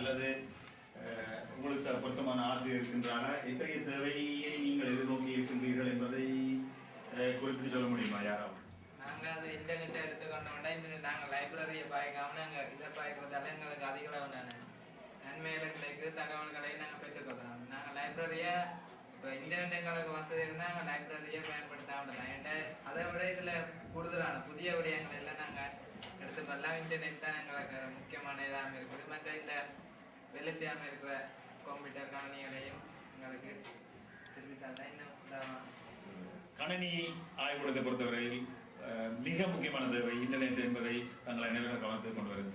அல்லது உங்களுக்கு பொருத்தமான ஆசிரியர் இருக்கின்றன, எத்தகைய தேவையை நீங்கள் எதிர்நோக்கி இருக்கின்றீர்கள் என்பதை குறிப்பிட்டு சொல்ல முடியுமா யாராவது? நாங்கள் அது இன்டர்நெட்டை எடுத்துக்கொண்டோம்னா இன்டர்நெட் நாங்கள் லைப்ரரியை பாய்க்காம நாங்கள் இதை பாய்க்கிறதால எங்களுக்கு அதிகளவு நன்மைகள் கிடைக்குது, தகவல்களை நாங்கள் பெற்றுக்கொள்ளலாம். நாங்கள் லைப்ரரியை இப்போ இன்டர்நெட் எங்களுக்கு வசதி இருந்தால் நாங்கள் லைப்ரரியை பயன்படுத்தாமல் என்கிட்ட அதை விட இதில் கூடுதலான புதிய விடயங்கள் எல்லாம் நாங்கள் எடுத்துக்கொள்ளலாம். இன்டர்நெட் தான் எங்களுக்கு முக்கியமான இதாக இருக்குது. மற்ற இந்த வேலை செய்யாமல் இருக்கிற கம்ப்யூட்டர் கணினிகளையும் எங்களுக்கு தெரிவித்தால்தான் இன்னும் கணினி ஆய்வுக்கூடத்தை பொறுத்தவரையில் மிக முக்கியமான தேவை இன்டர்நெட் என்பதை தங்களை நிறுவன கவனத்தில் கொண்டு வருகிறேன்.